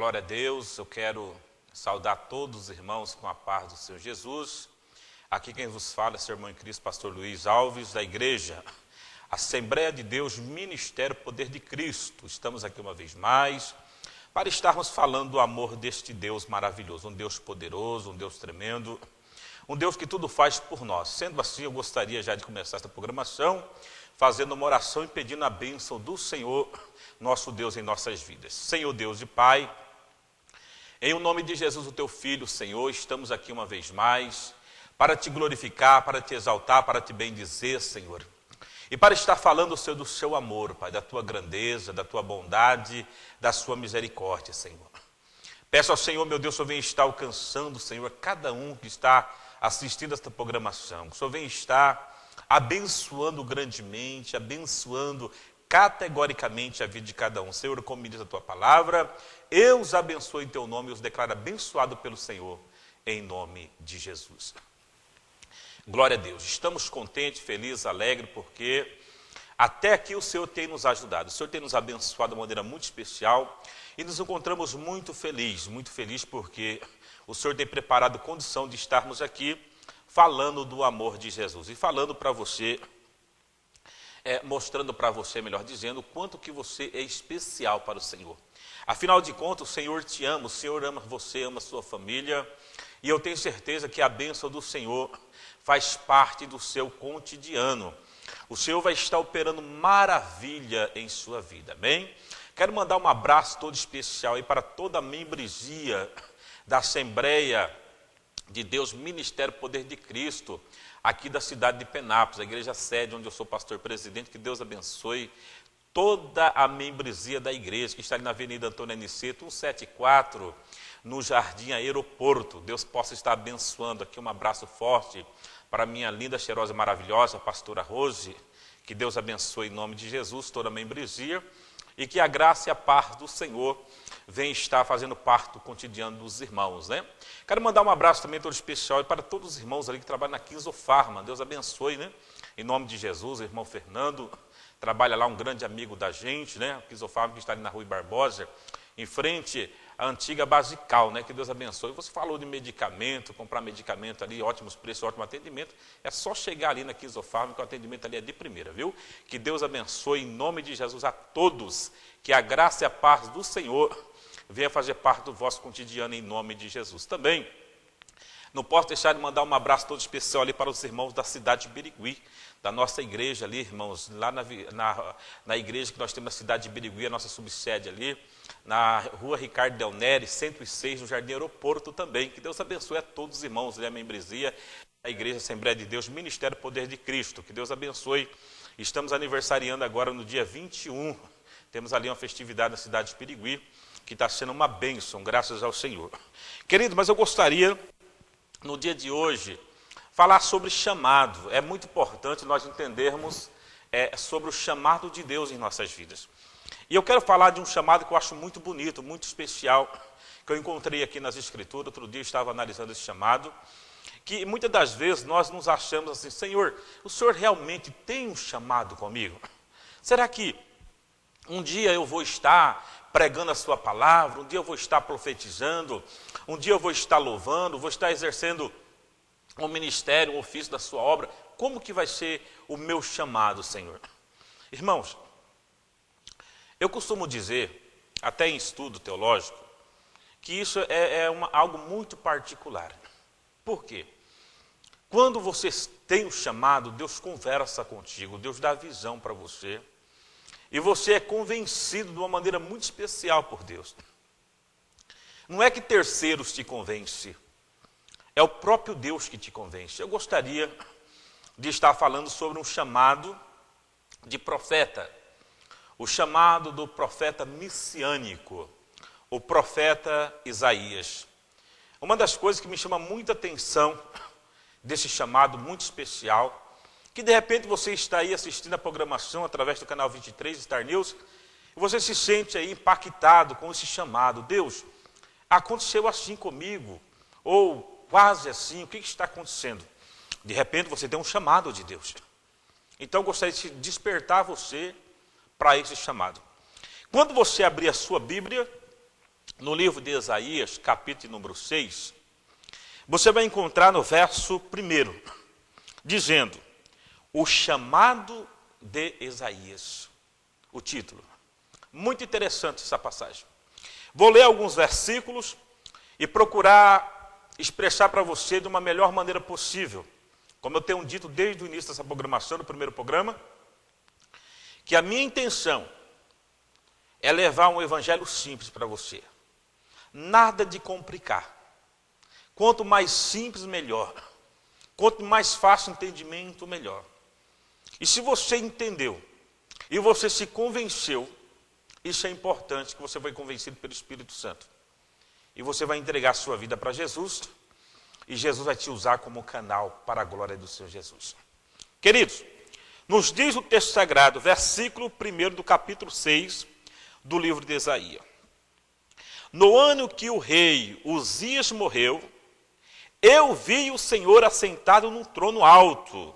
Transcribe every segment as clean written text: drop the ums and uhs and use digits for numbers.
Glória a Deus, eu quero saudar todos os irmãos com a paz do Senhor Jesus. Aqui quem vos fala é seu irmão em Cristo, pastor Luiz Alves, da igreja Assembleia de Deus, Ministério Poder de Cristo. Estamos aqui uma vez mais para estarmos falando do amor deste Deus maravilhoso, um Deus poderoso, um Deus tremendo, um Deus que tudo faz por nós. Sendo assim, eu gostaria já de começar esta programação fazendo uma oração e pedindo a bênção do Senhor, nosso Deus, em nossas vidas. Senhor Deus e Pai, em o nome de Jesus, o teu Filho, Senhor, estamos aqui uma vez mais para te glorificar, para te exaltar, para te bendizer, Senhor. E para estar falando, Senhor, do seu amor, Pai, da tua grandeza, da tua bondade, da sua misericórdia, Senhor. Peço ao Senhor, meu Deus, que o Senhor venha estar alcançando, Senhor, cada um que está assistindo esta programação. Que o Senhor venha estar abençoando grandemente, abençoando categoricamente a vida de cada um. Senhor, como me diz a tua palavra, eu os abençoo em teu nome e os declaro abençoado pelo Senhor, em nome de Jesus. Glória a Deus. Estamos contentes, felizes, alegres, porque até aqui o Senhor tem nos ajudado. O Senhor tem nos abençoado de uma maneira muito especial e nos encontramos muito felizes porque o Senhor tem preparado condição de estarmos aqui falando do amor de Jesus e falando para você, mostrando para você, melhor dizendo, o quanto que você é especial para o Senhor. Afinal de contas, o Senhor te ama, o Senhor ama você, ama a sua família, e eu tenho certeza que a bênção do Senhor faz parte do seu cotidiano. O Senhor vai estar operando maravilha em sua vida, amém? Quero mandar um abraço todo especial aí para toda a membresia da Assembleia de Deus, Ministério Poder de Cristo, aqui da cidade de Penápolis, a igreja sede onde eu sou pastor presidente. Que Deus abençoe toda a membresia da igreja, que está ali na Avenida Antônio Aniceto, 174, no Jardim Aeroporto. Deus possa estar abençoando aqui. Um abraço forte para a minha linda, cheirosa e maravilhosa pastora Rose. Que Deus abençoe em nome de Jesus toda a membresia e que a graça e a paz do Senhor venha estar fazendo parte do cotidiano dos irmãos, né? Quero mandar um abraço também todo especial para todos os irmãos ali que trabalham na Quizofarma. Deus abençoe, né? Em nome de Jesus, o irmão Fernando trabalha lá, um grande amigo da gente, né? A Quizofarma que está ali na Rua Barbosa, em frente à antiga Basical, né? Que Deus abençoe. Você falou de medicamento, comprar medicamento ali, ótimos preços, ótimo atendimento. É só chegar ali na Quizofarma, que o atendimento ali é de primeira, viu? Que Deus abençoe em nome de Jesus a todos. Que a graça e a paz do Senhor venha fazer parte do vosso cotidiano em nome de Jesus. Também não posso deixar de mandar um abraço todo especial ali para os irmãos da cidade de Birigui, da nossa igreja ali, irmãos, lá na igreja que nós temos na cidade de Birigui, a nossa subsede ali, na rua Ricardo Del Neri, 106, no Jardim Aeroporto também. Que Deus abençoe a todos os irmãos ali, a membresia da Igreja Assembleia de Deus, Ministério Poder de Cristo. Que Deus abençoe. Estamos aniversariando agora no dia 21, temos ali uma festividade na cidade de Birigui, que está sendo uma bênção, graças ao Senhor. Querido, mas eu gostaria, no dia de hoje, falar sobre chamado. É muito importante nós entendermos sobre o chamado de Deus em nossas vidas. E eu quero falar de um chamado que eu acho muito bonito, muito especial, que eu encontrei aqui nas Escrituras. Outro dia eu estava analisando esse chamado, que muitas das vezes nós nos achamos assim: Senhor, o Senhor realmente tem um chamado comigo? Será que um dia eu vou estar pregando a sua palavra, um dia eu vou estar profetizando, um dia eu vou estar louvando, vou estar exercendo um ministério, um ofício da sua obra? Como que vai ser o meu chamado, Senhor? Irmãos, eu costumo dizer, até em estudo teológico, que isso algo muito particular. Por quê? Quando você tem o chamado, Deus conversa contigo, Deus dá visão para você, e você é convencido de uma maneira muito especial por Deus. Não é que terceiros te convencem, é o próprio Deus que te convence. Eu gostaria de estar falando sobre um chamado de profeta, o chamado do profeta messiânico, o profeta Isaías. Uma das coisas que me chama muita atenção desse chamado muito especial, que de repente você está aí assistindo a programação através do canal 23, Star News, e você se sente aí impactado com esse chamado. Deus, aconteceu assim comigo, ou quase assim, o que está acontecendo? De repente você tem um chamado de Deus. Então eu gostaria de despertar você para esse chamado. Quando você abrir a sua Bíblia, no livro de Isaías, capítulo número 6, você vai encontrar no verso 1, dizendo, o chamado de Isaías, o título. Muito interessante essa passagem. Vou ler alguns versículos e procurar expressar para você de uma melhor maneira possível, como eu tenho dito desde o início dessa programação, do primeiro programa, que a minha intenção é levar um evangelho simples para você. Nada de complicar. Quanto mais simples, melhor. Quanto mais fácil o entendimento, melhor. E se você entendeu e você se convenceu, isso é importante, que você foi convencido pelo Espírito Santo. E você vai entregar a sua vida para Jesus, e Jesus vai te usar como canal para a glória do Senhor Jesus. Queridos, nos diz o texto sagrado, versículo 1 do capítulo 6 do livro de Isaías. No ano que o rei Uzias morreu, eu vi o Senhor assentado num trono alto,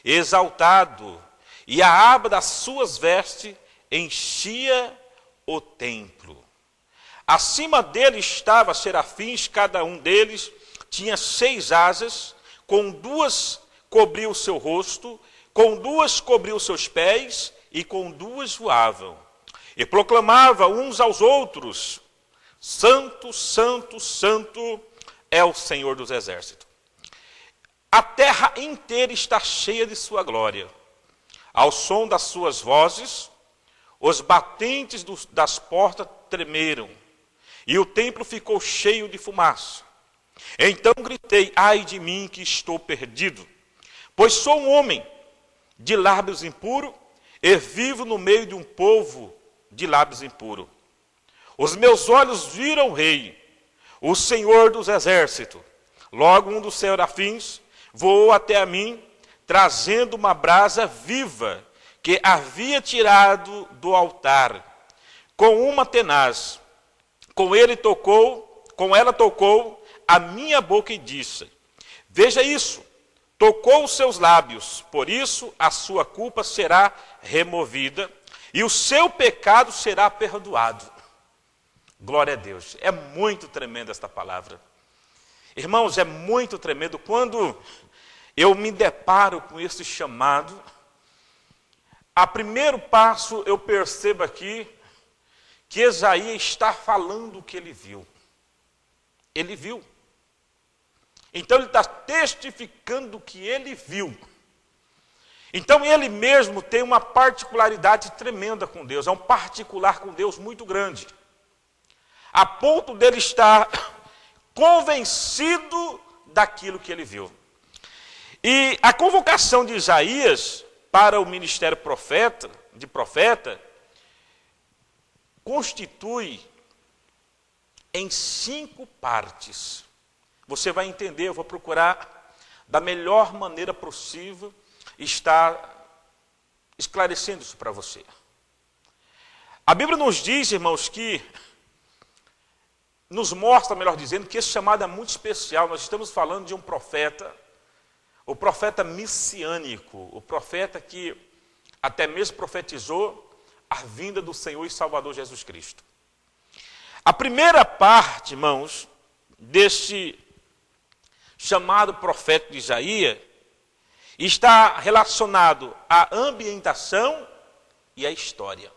exaltado, e a aba das suas vestes enchia o templo. Acima dele estavam serafins, cada um deles tinha 6 asas, com 2 cobria o seu rosto, com 2 cobria os seus pés, e com 2 voavam. E proclamava uns aos outros, Santo, Santo, Santo é o Senhor dos exércitos. A terra inteira está cheia de sua glória. Ao som das suas vozes, os batentes das portas tremeram, e o templo ficou cheio de fumaça. Então gritei, ai de mim que estou perdido, pois sou um homem de lábios impuros, e vivo no meio de um povo de lábios impuros. Os meus olhos viram o rei, o Senhor dos exércitos. Logo um dos serafins voou até a mim, trazendo uma brasa viva, que havia tirado do altar, com uma tenaz. Com ela tocou a minha boca e disse, veja isso, tocou os seus lábios, por isso a sua culpa será removida, e o seu pecado será perdoado. Glória a Deus. É muito tremenda esta palavra. Irmãos, é muito tremendo. Quando eu me deparo com esse chamado, a primeiro passo eu percebo aqui que Isaías está falando o que ele viu. Ele viu. Então ele está testificando o que ele viu. Então ele mesmo tem uma particularidade tremenda com Deus, é um particular com Deus muito grande. A ponto dele estar convencido daquilo que ele viu. E a convocação de Isaías para o ministério de profeta constitui em 5 partes. Você vai entender, eu vou procurar da melhor maneira possível estar esclarecendo isso para você. A Bíblia nos diz, irmãos, que nos mostra, melhor dizendo, que esse chamado é muito especial. Nós estamos falando de um profeta, o profeta messiânico, o profeta que até mesmo profetizou a vinda do Senhor e Salvador Jesus Cristo. A primeira parte, irmãos, desse chamado profeta de Isaías, está relacionado à ambientação e à história.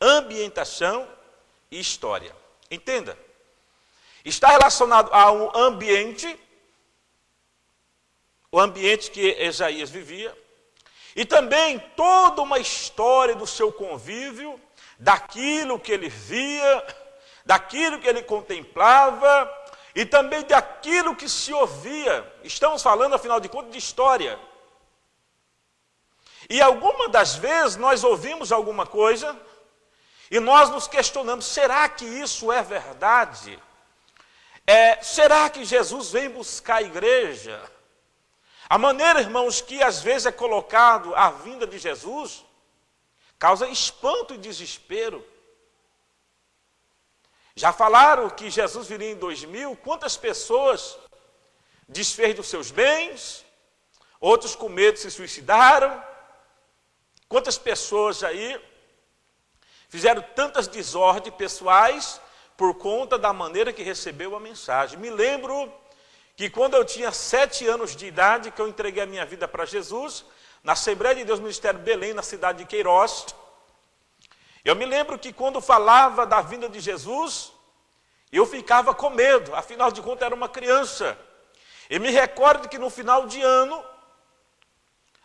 Ambientação e história. Entenda, está relacionado ao ambiente, o ambiente que Isaías vivia, e também toda uma história do seu convívio, daquilo que ele via, daquilo que ele contemplava, e também daquilo que se ouvia. Estamos falando, afinal de contas, de história. E alguma das vezes nós ouvimos alguma coisa, e nós nos questionamos, será que isso é verdade? Será que Jesus vem buscar a igreja? A maneira, irmãos, que às vezes é colocado a vinda de Jesus, causa espanto e desespero. Já falaram que Jesus viria em 2000, quantas pessoas desfez dos seus bens, outros com medo se suicidaram, quantas pessoas aí fizeram tantas desordens pessoais, por conta da maneira que recebeu a mensagem. Me lembro que quando eu tinha 7 anos de idade, que eu entreguei a minha vida para Jesus, na Assembleia de Deus Ministério Belém, na cidade de Queiroz, eu me lembro que quando falava da vinda de Jesus, eu ficava com medo, afinal de contas era uma criança. E me recordo que no final de ano,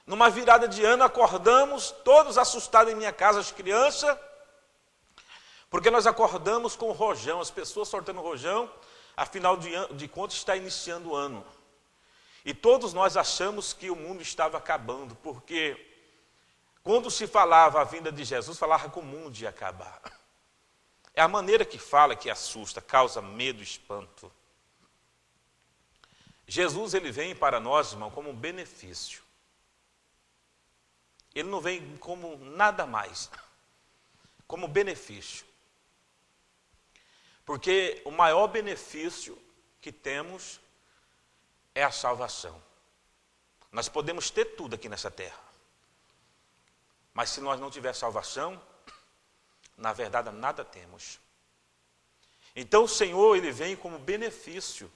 numa virada de ano, acordamos todos assustados em minha casa, as crianças, porque nós acordamos com o rojão, as pessoas soltando rojão, afinal de contas está iniciando o ano. E todos nós achamos que o mundo estava acabando, porque quando se falava a vinda de Jesus, falava que o mundo ia acabar. É a maneira que fala que assusta, causa medo, espanto. Jesus, ele vem para nós, irmão, como um benefício. Ele não vem como nada mais, como benefício. Porque o maior benefício que temos é a salvação. Nós podemos ter tudo aqui nessa terra, mas se nós não tiver salvação, na verdade nada temos. Então o Senhor, ele vem como benefício.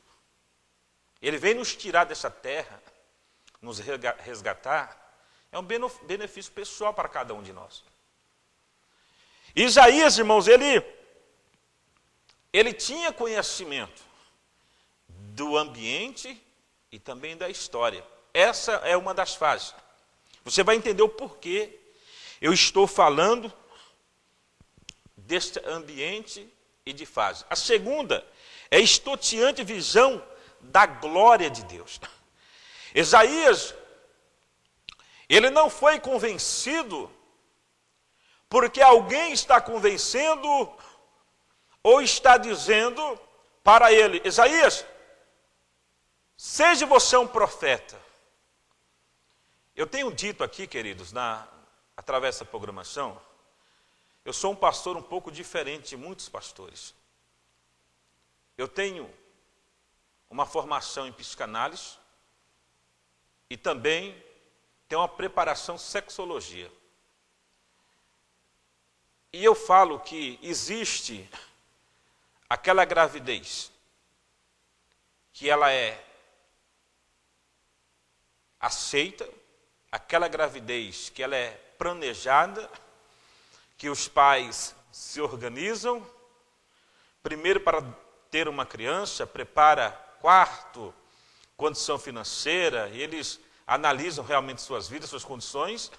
Ele vem nos tirar dessa terra, nos resgatar. É um benefício pessoal para cada um de nós. Isaías, irmãos, ele tinha conhecimento do ambiente e também da história. Essa é uma das fases. Você vai entender o porquê eu estou falando deste ambiente e de fase. A segunda é a estonteante visão da glória de Deus. Isaías, ele não foi convencido porque alguém está convencendo ou está dizendo para ele: Isaías, seja você um profeta. Eu tenho dito aqui, queridos, através dessa programação, eu sou um pastor um pouco diferente de muitos pastores. Eu tenho uma formação em psicanálise e também tenho uma preparação em sexologia. E eu falo que existe aquela gravidez que ela é aceita, aquela gravidez que ela é planejada, que os pais se organizam, primeiro para ter uma criança, prepara quarto, condição financeira, e eles analisam realmente suas vidas, suas condições,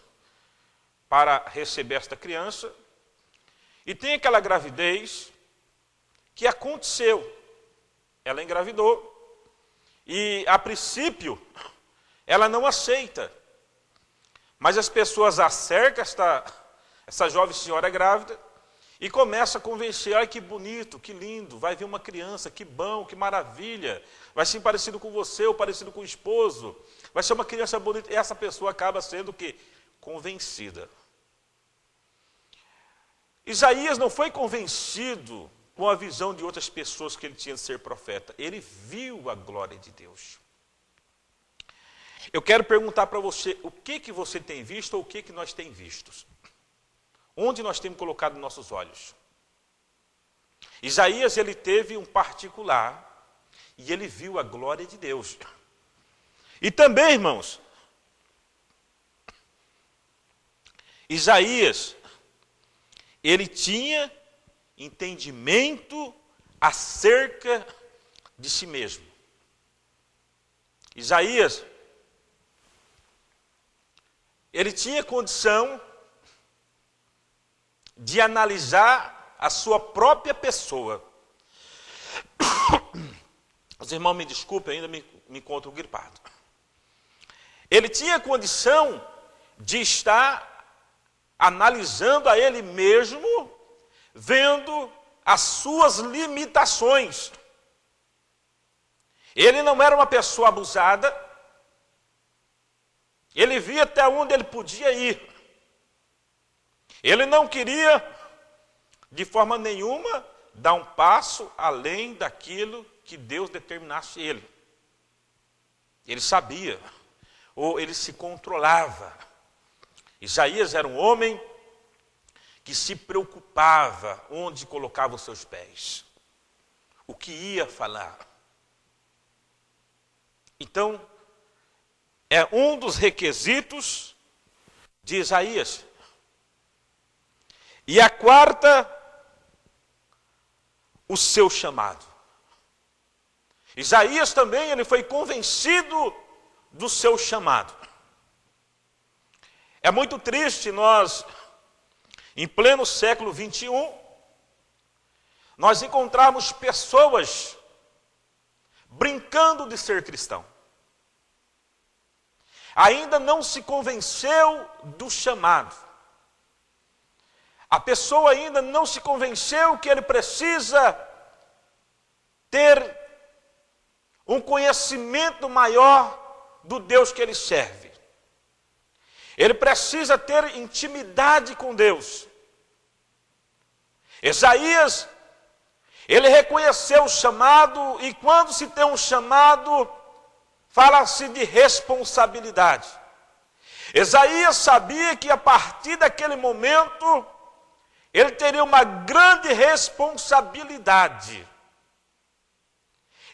para receber esta criança. E tem aquela gravidez que aconteceu, ela engravidou, e a princípio, ela não aceita, mas as pessoas acercam essa jovem senhora grávida e começa a convencer: ai, que bonito, que lindo, vai vir uma criança, que bom, que maravilha, vai ser parecido com você ou parecido com o esposo, vai ser uma criança bonita. E essa pessoa acaba sendo o quê? Convencida. Isaías não foi convencido com a visão de outras pessoas que ele tinha de ser profeta. Ele viu a glória de Deus. Eu quero perguntar para você, o que você tem visto ou o que nós temos visto? Onde nós temos colocado nossos olhos? Isaías, ele teve um particular e ele viu a glória de Deus. E também, irmãos, Isaías, ele tinha entendimento acerca de si mesmo. Isaías, ele tinha condição de analisar a sua própria pessoa. Os irmãos me desculpem, ainda me encontro gripado. Ele tinha condição de estar analisando a ele mesmo, vendo as suas limitações. Ele não era uma pessoa abusada, ele via até onde ele podia ir. Ele não queria, de forma nenhuma, dar um passo além daquilo que Deus determinasse ele. Ele sabia, ou ele se controlava. Isaías era um homem que se preocupava onde colocava os seus pés. o que ia falar. Então, é um dos requisitos de Isaías. E a quarta, o seu chamado. Isaías também, ele foi convencido do seu chamado. É muito triste nós, em pleno século 21, nós encontrarmos pessoas brincando de ser cristão. Ainda não se convenceu do chamado. A pessoa ainda não se convenceu que ele precisa ter um conhecimento maior do Deus que ele serve. Ele precisa ter intimidade com Deus. Isaías, ele reconheceu o chamado, e quando se tem um chamado, fala-se de responsabilidade. Isaías sabia que a partir daquele momento, ele teria uma grande responsabilidade.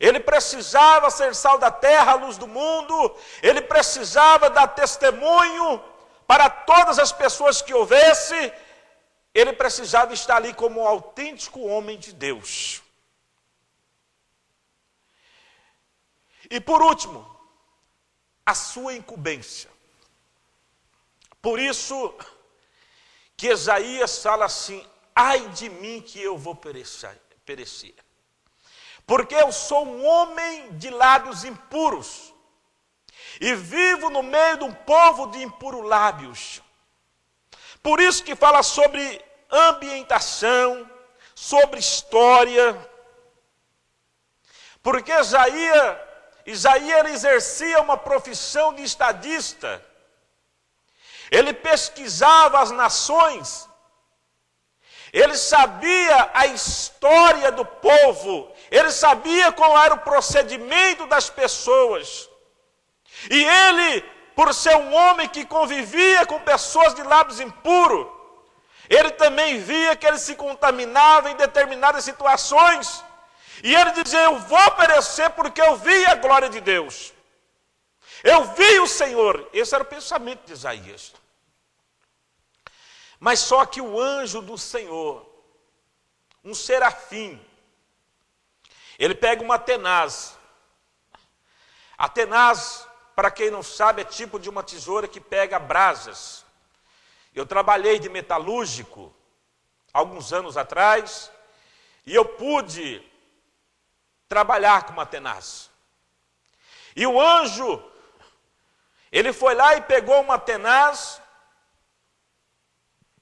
Ele precisava ser sal da terra, a luz do mundo. Ele precisava dar testemunho para todas as pessoas que houvesse. Ele precisava estar ali como um autêntico homem de Deus. E por último, a sua incumbência. Por isso que Isaías fala assim: ai de mim que eu vou perecer. Porque eu sou um homem de lábios impuros, e vivo no meio de um povo de impuros lábios. Por isso que fala sobre ambientação, sobre história. Porque Isaías exercia uma profissão de estadista. Ele pesquisava as nações. Ele sabia a história do povo. Ele sabia qual era o procedimento das pessoas. E ele, por ser um homem que convivia com pessoas de lábios impuros, ele também via que ele se contaminava em determinadas situações. E ele dizia: eu vou perecer porque eu vi a glória de Deus. Eu vi o Senhor. Esse era o pensamento de Isaías. Mas só que o anjo do Senhor, um serafim, ele pega uma tenaz. A tenaz, para quem não sabe, é tipo de uma tesoura que pega brasas. Eu trabalhei de metalúrgico alguns anos atrás, e eu pude trabalhar com uma tenaz. E o anjo, ele foi lá e pegou uma tenaz,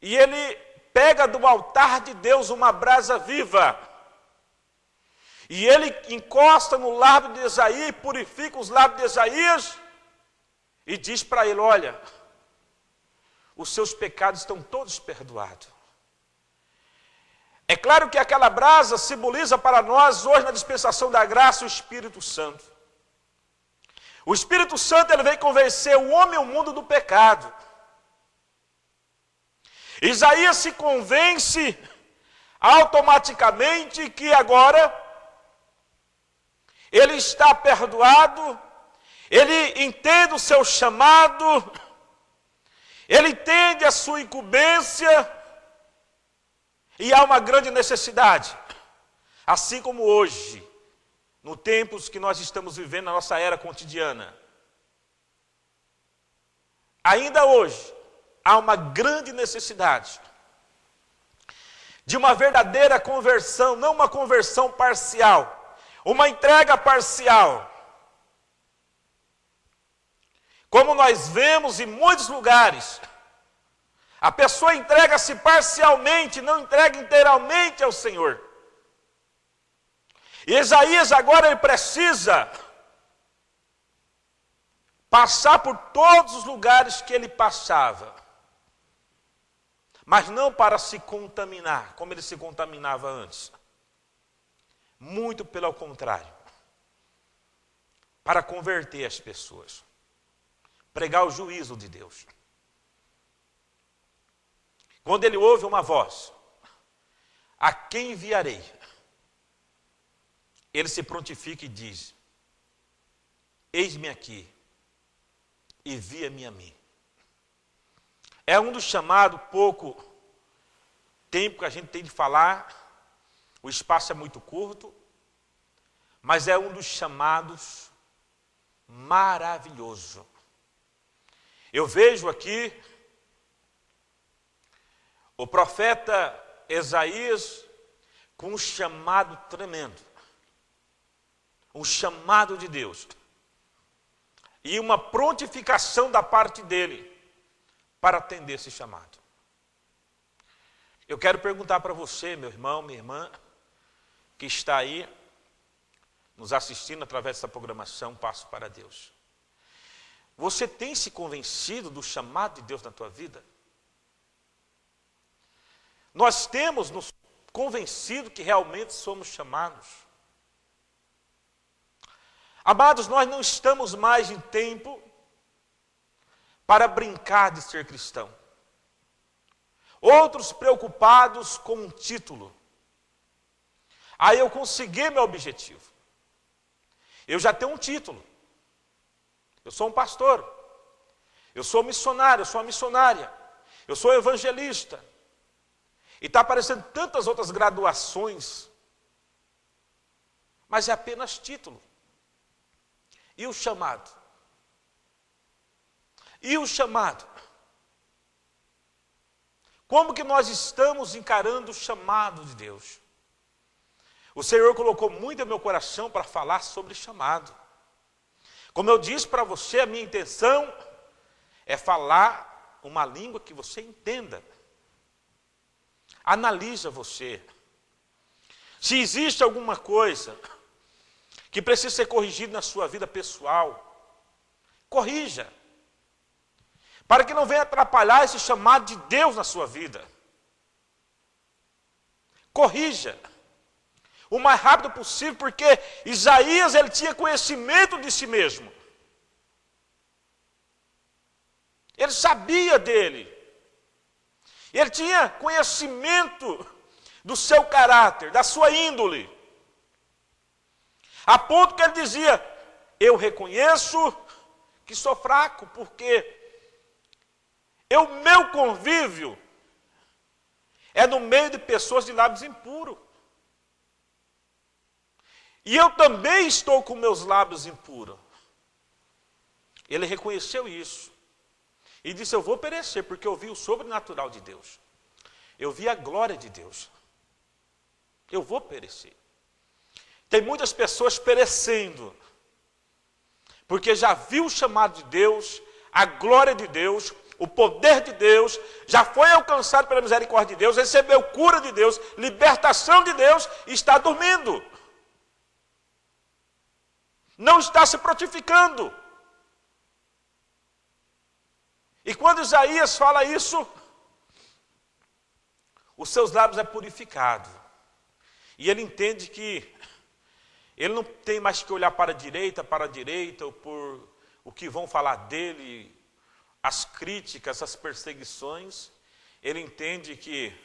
e ele pega do altar de Deus uma brasa viva. E ele encosta no lábio de Isaías, purifica os lábios de Isaías, e diz para ele: olha, os seus pecados estão todos perdoados. É claro que aquela brasa simboliza para nós, hoje na dispensação da graça, o Espírito Santo. O Espírito Santo, ele vem convencer o homem e o mundo do pecado. Isaías se convence automaticamente que agora ele está perdoado, ele entende o seu chamado, ele entende a sua incumbência, e há uma grande necessidade, assim como hoje, no tempos que nós estamos vivendo na nossa era cotidiana. Ainda hoje, há uma grande necessidade de uma verdadeira conversão, não uma conversão parcial, uma entrega parcial. Como nós vemos em muitos lugares, a pessoa entrega-se parcialmente, não entrega inteiramente ao Senhor. E Isaías agora ele precisa passar por todos os lugares que ele passava, mas não para se contaminar, como ele se contaminava antes. Muito pelo contrário, para converter as pessoas, pregar o juízo de Deus. Quando ele ouve uma voz: a quem enviarei? ele se prontifica e diz: eis-me aqui, envia-me a mim. É um dos chamados, pouco tempo que a gente tem de falar, o espaço é muito curto, mas é um dos chamados maravilhoso. Eu vejo aqui o profeta Isaías com um chamado tremendo, um chamado de Deus e uma prontificação da parte dele para atender esse chamado. Eu quero perguntar para você, meu irmão, minha irmã, que está aí nos assistindo através dessa programação Passo para Deus. Você tem se convencido do chamado de Deus na tua vida? Nós temos nos convencido que realmente somos chamados? Amados, nós não estamos mais em tempo para brincar de ser cristão. Outros preocupados com um título. Aí eu consegui meu objetivo. Eu já tenho um título. Eu sou um pastor. Eu sou missionário, eu sou uma missionária. Eu sou evangelista. E está aparecendo tantas outras graduações. Mas é apenas título. E o chamado? E o chamado? Como que nós estamos encarando o chamado de Deus? O Senhor colocou muito no meu coração para falar sobre chamado. Como eu disse para você, a minha intenção é falar uma língua que você entenda. Analisa você. Se existe alguma coisa que precisa ser corrigida na sua vida pessoal, corrija. Para que não venha atrapalhar esse chamado de Deus na sua vida. Corrija. O mais rápido possível, porque Isaías ele tinha conhecimento de si mesmo. Ele sabia dele. Ele tinha conhecimento do seu caráter, da sua índole. A ponto que ele dizia: eu reconheço que sou fraco, porque o meu convívio é no meio de pessoas de lábios impuros. E eu também estou com meus lábios impuros. Ele reconheceu isso. E disse: eu vou perecer, porque eu vi o sobrenatural de Deus. Eu vi a glória de Deus. Eu vou perecer. Tem muitas pessoas perecendo, porque já viu o chamado de Deus, a glória de Deus, o poder de Deus, já foi alcançado pela misericórdia de Deus, recebeu cura de Deus, libertação de Deus, e está dormindo. Não está se prontificando. E quando Isaías fala isso, os seus lábios é purificado. E ele entende que ele não tem mais que olhar para a direita, ou por o que vão falar dele, as críticas, as perseguições. Ele entende que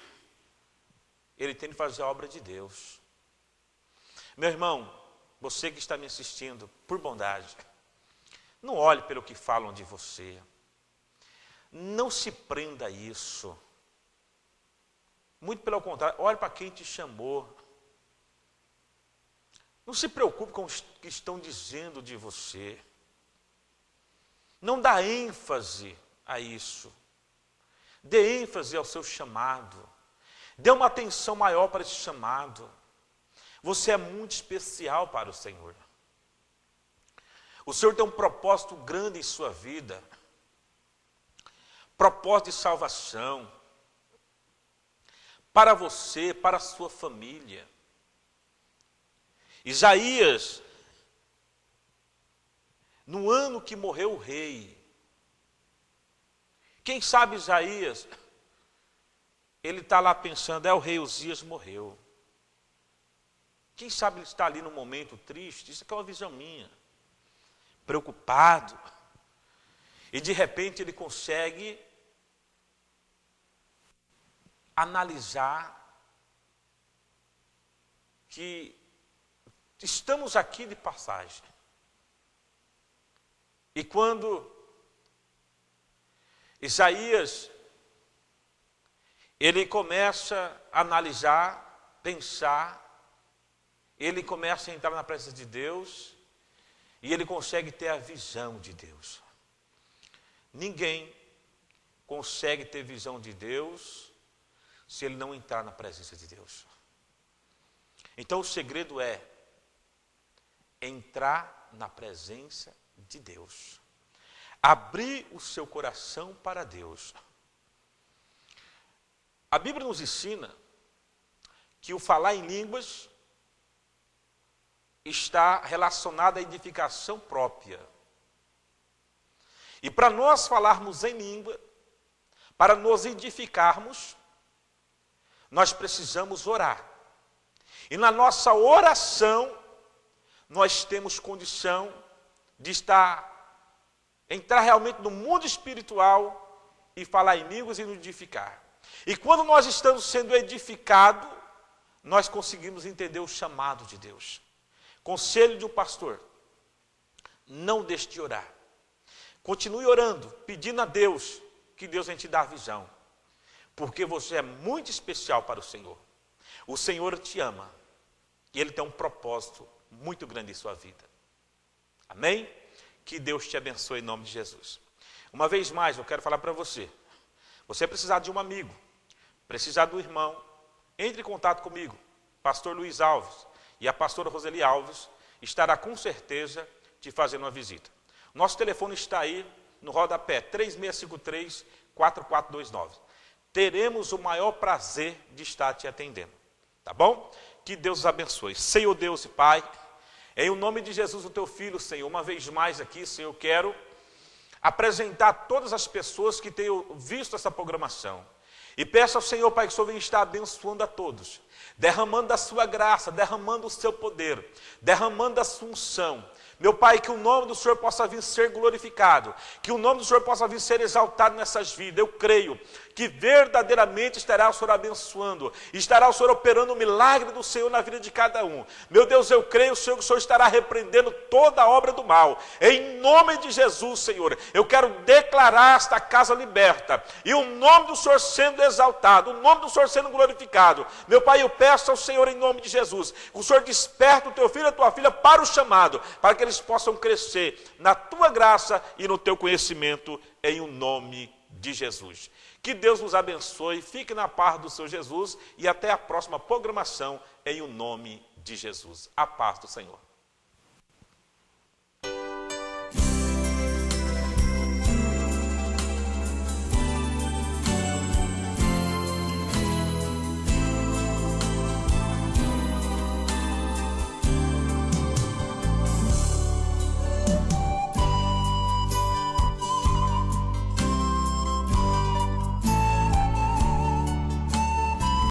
ele tem que fazer a obra de Deus. Meu irmão, você que está me assistindo, por bondade, não olhe pelo que falam de você. Não se prenda a isso. Muito pelo contrário, olhe para quem te chamou. Não se preocupe com o que estão dizendo de você. Não dá ênfase a isso. Dê ênfase ao seu chamado. Dê uma atenção maior para esse chamado. Você é muito especial para o Senhor. O Senhor tem um propósito grande em sua vida. Propósito de salvação. Para você, para a sua família. Isaías, no ano que morreu o rei, quem sabe Isaías, ele está lá pensando: o rei Uzias morreu. Quem sabe ele está ali num momento triste, isso aqui é uma visão minha, preocupado, e de repente ele consegue analisar que estamos aqui de passagem. E quando Isaías, ele começa a analisar, pensar, ele começa a entrar na presença de Deus e ele consegue ter a visão de Deus. Ninguém consegue ter visão de Deus se ele não entrar na presença de Deus. Então o segredo é entrar na presença de Deus. Abrir o seu coração para Deus. A Bíblia nos ensina que o falar em línguas está relacionado à edificação própria. E para nós falarmos em língua, para nos edificarmos, nós precisamos orar. E na nossa oração, nós temos condição de entrar realmente no mundo espiritual e falar em línguas e nos edificar. E quando nós estamos sendo edificados, nós conseguimos entender o chamado de Deus. Conselho de um pastor: não deixe de orar. Continue orando, pedindo a Deus que Deus venha te dar a visão. Porque você é muito especial para o Senhor. O Senhor te ama. E Ele tem um propósito muito grande em sua vida. Amém? Que Deus te abençoe em nome de Jesus. Uma vez mais, eu quero falar para você. Você precisar de um amigo, precisar do irmão, entre em contato comigo. Pastor Luiz Alves e a pastora Roseli Alves estará com certeza te fazendo uma visita. Nosso telefone está aí no rodapé, 3653-4429. Teremos o maior prazer de estar te atendendo. Tá bom? Que Deus os abençoe. Senhor Deus e Pai, em o nome de Jesus, o teu Filho, Senhor, uma vez mais aqui, Senhor, eu quero apresentar todas as pessoas que tenham visto essa programação. E peço ao Senhor, Pai, que o Senhor venha estar abençoando a todos, derramando a sua graça, derramando o seu poder, derramando a sua unção. Meu Pai, que o nome do Senhor possa vir ser glorificado, que o nome do Senhor possa vir ser exaltado nessas vidas. Eu creio que verdadeiramente estará o Senhor abençoando, estará o Senhor operando o milagre do Senhor na vida de cada um. Meu Deus, eu creio, Senhor, que o Senhor estará repreendendo toda a obra do mal. Em nome de Jesus, Senhor, eu quero declarar esta casa liberta, e o nome do Senhor sendo exaltado, o nome do Senhor sendo glorificado. Meu Pai, eu peço ao Senhor, em nome de Jesus, que o Senhor desperte o teu filho e a tua filha para o chamado, para que eles possam crescer na tua graça e no teu conhecimento, em o nome de Jesus. Que Deus nos abençoe, fique na paz do Senhor Jesus e até a próxima programação, em o nome de Jesus. A paz do Senhor.